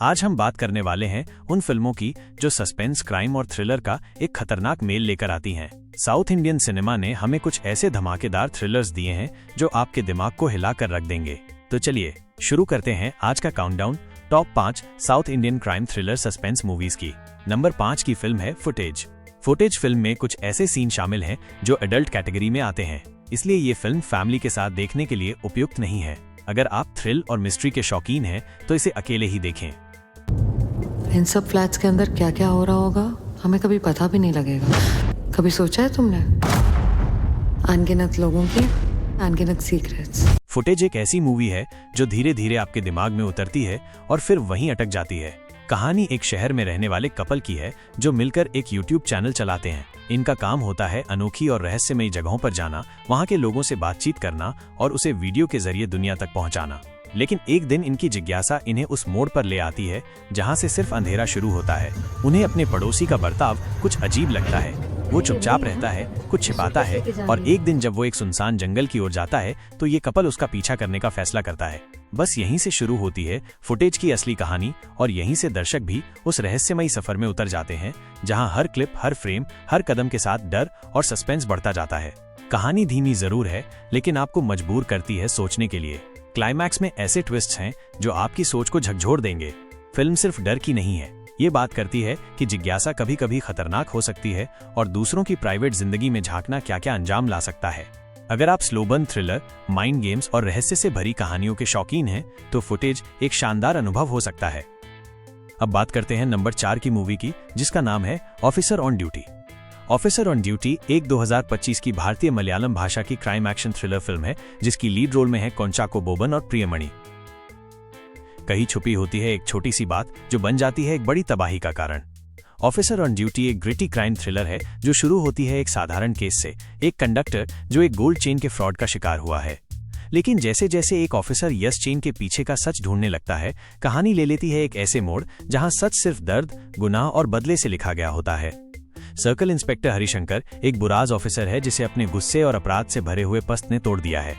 आज हम बात करने वाले हैं उन फिल्मों की जो सस्पेंस, क्राइम और थ्रिलर का एक खतरनाक मेल लेकर आती हैं। साउथ इंडियन सिनेमा ने हमें कुछ ऐसे धमाकेदार थ्रिलर्स दिए हैं जो आपके दिमाग को हिला कर रख देंगे। तो चलिए शुरू करते हैं आज का countdown top 5 south Indian crime thriller suspense movies की। नंबर 5 की फिल्म है फुटेज। फुटेज फिल्म में कुछ ऐसे सीन शामिल हैं जो एडल्ट कैटेगरी में आते हैं, इसलिए ये फिल्म फैमिली के साथ देखने के लिए उपयुक्त नहीं है। अगर आप थ्रिल और मिस्ट्री के शौकीन हैं तो इसे अकेले ही देखें। इन सब फ्लैट्स के अंदर क्या क्या हो रहा होगा हमें कभी पता भी नहीं लगेगा। कभी सोचा है तुमने? अनगिनत लोगों की अनगिनत सीक्रेट्स। फुटेज एक ऐसी मूवी है जो धीरे धीरे आपके दिमाग में उतरती है और फिर वहीं अटक जाती है। कहानी एक शहर में रहने वाले कपल की है जो मिलकर एक YouTube चैनल चलाते हैं। इनका काम होता है अनोखी और रहस्यमयी जगहों पर जाना, वहां के लोगों से बातचीत करना और उसे वीडियो के जरिए दुनिया तक पहुंचाना। लेकिन एक दिन इनकी जिज्ञासा इन्हें उस मोड़ पर ले आती है जहां से सिर्फ अंधेरा शुरू होता है। उन्हें अपने पड़ोसी का बर्ताव कुछ अजीब लगता है। वो चुपचाप रहता है, कुछ छिपाता है और एक दिन जब वो एक सुनसान जंगल की ओर जाता है तो ये कपल उसका पीछा करने का फैसला करता है। बस यहीं से शुरू होती है फुटेज की असली कहानी और यहीं से दर्शक भी उस रहस्यमयी सफर में उतर जाते हैं जहां हर क्लिप, हर फ्रेम, हर कदम के साथ डर और सस्पेंस बढ़ता जाता है। कहानी धीमी जरूर है लेकिन आपको मजबूर करती है सोचने के लिए। क्लाइमैक्स में ऐसे ट्विस्ट्स हैं जो आपकी सोच को झकझोर देंगे। फिल्म सिर्फ डर की नहीं है, ये बात करती है कि जिज्ञासा कभी कभी खतरनाक हो सकती है और दूसरों की प्राइवेट जिंदगी में झांकना क्या क्या अंजाम ला सकता है। अगर आप स्लोबर्न थ्रिलर, माइंड गेम्स और रहस्य से भरी कहानियों के शौकीन हैं तो फुटेज एक शानदार अनुभव हो सकता है। अब बात करते हैं नंबर 4 की मूवी की, जिसका नाम है officer on duty. Officer on duty एक 2025 की भारतीय मलयालम भाषा की क्राइम एक्शन थ्रिलर फिल्म है जिसकी लीड रोल में है कोंचाको बोबन और प्रियमणि। कहीं छुपी होती है एक छोटी सी बात जो बन जाती है एक बड़ी तबाही का कारण। ऑफिसर ऑन ड्यूटी एक ग्रिटी क्राइम थ्रिलर है जो शुरू होती है एक साधारण केस से, एक कंडक्टर जो एक गोल्ड चेन के फ्रॉड का शिकार हुआ है। लेकिन जैसे जैसे एक ऑफिसर यस चेन के पीछे का सच ढूंढने लगता है, कहानी ले लेती है एक ऐसे मोड़ जहां सच सिर्फ दर्द, गुनाह और बदले से लिखा गया होता है। सर्कल इंस्पेक्टर हरिशंकर एक बुराज ऑफिसर है जिसे अपने गुस्से और अपराध से भरे हुए पस्त ने तोड़ दिया है।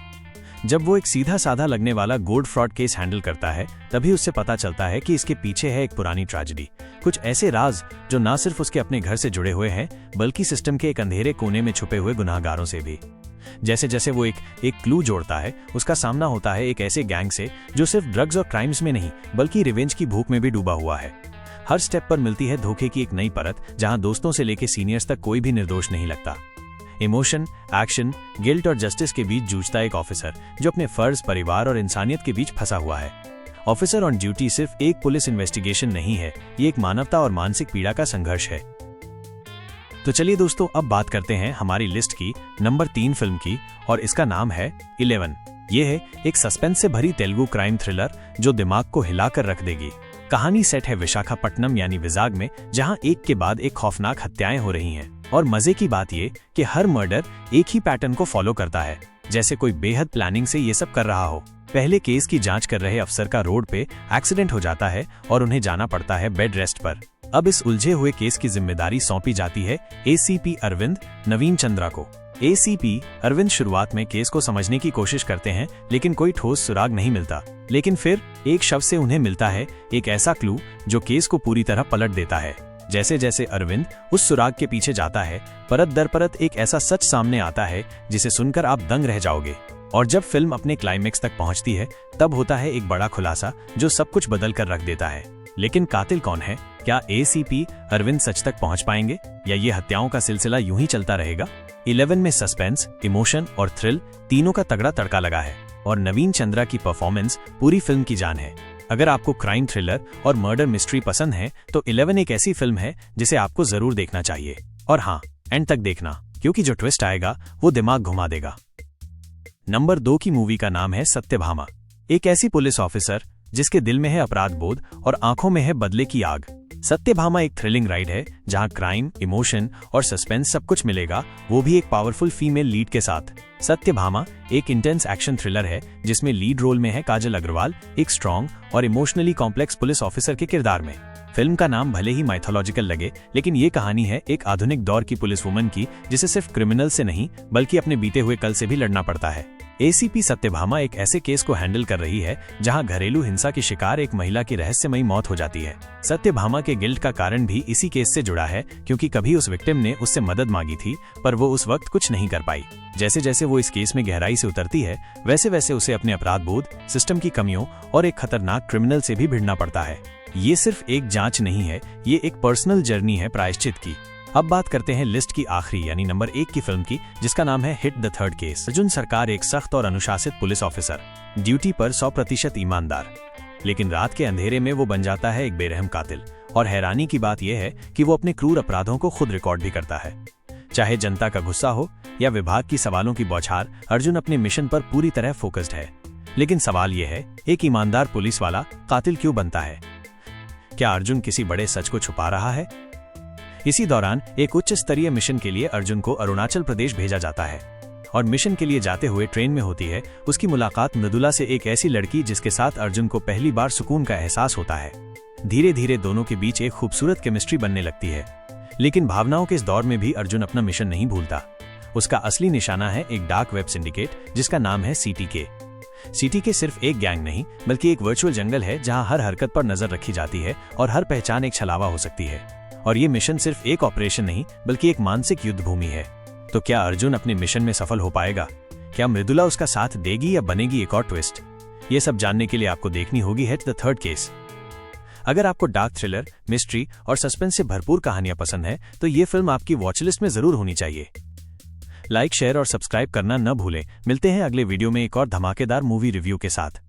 जब वो एक सीधा साधा लगने वाला गोल्ड फ्रॉड केस हैंडल करता है तभी उससे पता चलता है कि इसके पीछे है एक पुरानी ट्रेजेडी, कुछ ऐसे राज जो ना सिर्फ उसके अपने घर से जुड़े हुए हैं बल्कि सिस्टम के एक अंधेरे कोने में छुपे हुए गुनाहगारों से भी। जैसे जैसे वो एक क्लू जोड़ता है, उसका सामना होता है एक ऐसे गैंग से जो सिर्फ ड्रग्स और क्राइम्स में नहीं बल्कि रिवेंज की भूख में भी डूबा हुआ है। हर स्टेप पर मिलती है धोखे की एक नई परत जहां दोस्तों से लेकर सीनियर्स तक कोई भी निर्दोष नहीं लगता। इमोशन, एक्शन, गिल्ट और जस्टिस के बीच जूझता एक ऑफिसर जो अपने फर्ज, परिवार और इंसानियत के बीच फंसा हुआ है। ऑफिसर ऑन ड्यूटी सिर्फ एक पुलिस इन्वेस्टिगेशन नहीं है, ये एक मानवता और मानसिक पीड़ा का संघर्ष है। तो चलिए दोस्तों, अब बात करते हैं हमारी लिस्ट की नंबर 3 फिल्म की और इसका नाम है 11। ये है एक सस्पेंस से भरी तेलुगु क्राइम थ्रिलर जो दिमाग को हिलाकर रख देगी। कहानी सेट है विशाखापट्टनम यानी विजाग में, जहां एक के बाद एक खौफनाक हत्याएं हो रही हैं। और मजे की बात ये कि हर मर्डर एक ही पैटर्न को फॉलो करता है, जैसे कोई बेहद प्लानिंग से ये सब कर रहा हो। पहले केस की जांच कर रहे अफसर का रोड पे एक्सीडेंट हो जाता है और उन्हें जाना पड़ता है बेड रेस्ट पर। अब इस उलझे हुए केस की जिम्मेदारी सौंपी जाती है ACP अरविंद नवीन चंद्रा को। ACP अरविंद शुरुआत में केस को समझने की कोशिश करते हैं लेकिन कोई ठोस सुराग नहीं मिलता। लेकिन फिर एक शव से उन्हें मिलता है एक ऐसा क्लू जो केस को पूरी तरह पलट देता है। जैसे जैसे अरविंद उस सुराग के पीछे जाता है, परत दर परत एक ऐसा सच सामने आता है जिसे सुनकर आप दंग रह जाओगे। और जब फिल्म अपने क्लाइमेक्स तक पहुंचती है तब होता है एक बड़ा खुलासा जो सब कुछ बदल कर रख देता है। लेकिन कातिल कौन है? क्या ACP अरविंद सच तक पहुंच पाएंगे या ये हत्याओं का सिलसिला यूं ही चलता रहेगा? 11 में सस्पेंस, इमोशन और थ्रिल तीनों का तगड़ा तड़का लगा है और नवीन चंद्रा की परफॉर्मेंस पूरी फिल्म की जान है। अगर आपको क्राइम थ्रिलर और मर्डर मिस्ट्री पसंद है तो 11 एक ऐसी फिल्म है जिसे आपको जरूर देखना चाहिए। और हाँ, एंड तक देखना, क्योंकि जो ट्विस्ट आएगा वो दिमाग घुमा देगा। नंबर 2 की मूवी का नाम है सत्यभामा। एक ऐसी पुलिस ऑफिसर जिसके दिल में है अपराध बोध और आंखों में है बदले की आग। सत्यभामा एक थ्रिलिंग राइड है जहां क्राइम, इमोशन और सस्पेंस सब कुछ मिलेगा, वो भी एक पावरफुल फीमेल लीड के साथ। सत्यभामा एक इंटेंस एक्शन थ्रिलर है जिसमें लीड रोल में है काजल अग्रवाल, एक स्ट्रॉन्ग और इमोशनली कॉम्प्लेक्स पुलिस ऑफिसर के किरदार में। फिल्म का नाम भले ही माइथोलॉजिकल लगे, लेकिन ये कहानी है एक आधुनिक दौर की पुलिस वुमन की जिसे सिर्फ क्रिमिनल से नहीं बल्कि अपने बीते हुए कल से भी लड़ना पड़ता है। एसीपी सत्यभामा एक ऐसे केस को हैंडल कर रही है जहां घरेलू हिंसा की शिकार एक महिला की रहस्यमयी मौत हो जाती है। सत्यभामा के गिल्ट का कारण भी इसी केस से जुड़ा है, क्योंकि कभी उस विक्टिम ने उससे मदद मांगी थी पर वो उस वक्त कुछ नहीं कर पाई। जैसे जैसे वो इस केस में गहराई से उतरती है वैसे वैसे उसे अपने अपराध बोध, सिस्टम की कमियों और एक खतरनाक क्रिमिनल से भी भिड़ना पड़ता है। ये सिर्फ एक जांच नहीं है, ये एक पर्सनल जर्नी है प्रायश्चित की। अब बात करते हैं लिस्ट की आखिरी यानी नंबर 1 की फिल्म की, जिसका नाम है hit the third case. Arjun सरकार एक सख्त और अनुशासित पुलिस ऑफिसर, ड्यूटी पर 100% ईमानदार, लेकिन रात के अंधेरे में वो बन जाता है एक बेरहम कातिल। और हैरानी की बात यह है कि वो अपने क्रूर अपराधों को खुद रिकॉर्ड भी करता है। चाहे जनता का गुस्सा हो या विभाग की सवालों की बौछार, अर्जुन अपने मिशन पर पूरी तरह फोकस्ड है। लेकिन सवाल यह है, एक ईमानदार पुलिस वाला कातिल क्यों बनता है? क्या अर्जुन किसी बड़े सच को छुपा रहा है? इसी दौरान एक उच्च स्तरीय मिशन के लिए अर्जुन को अरुणाचल प्रदेश भेजा जाता है और मिशन के लिए जाते हुए ट्रेन में होती है उसकी मुलाकात मृदुला से, एक ऐसी लड़की जिसके साथ अर्जुन को पहली बार सुकून का एहसास होता है। धीरे धीरे दोनों के बीच एक खूबसूरत केमिस्ट्री बनने लगती है। लेकिन भावनाओं के इस दौर में भी अर्जुन अपना मिशन नहीं भूलता। उसका असली निशाना है एक डार्क वेब सिंडिकेट जिसका नाम है CTK। CTK सिर्फ एक गैंग नहीं बल्कि एक वर्चुअल जंगल है जहां हर हरकत पर नजर रखी जाती है और हर पहचान एक छलावा हो सकती है। और ये मिशन सिर्फ एक ऑपरेशन नहीं बल्कि एक मानसिक युद्ध भूमि है। तो क्या अर्जुन अपने मिशन में सफल हो पाएगा? क्या मृदुला उसका साथ देगी या बनेगी एक और ट्विस्ट? ये सब जानने के लिए आपको देखनी होगी हिट द थर्ड केस। अगर आपको डार्क थ्रिलर, मिस्ट्री और सस्पेंस से भरपूर कहानियां पसंद है तो ये फिल्म आपकी वॉचलिस्ट में जरूर होनी चाहिए। लाइक, शेयर और सब्सक्राइब करना न भूलें। मिलते हैं अगले वीडियो में एक और धमाकेदार मूवी रिव्यू के साथ।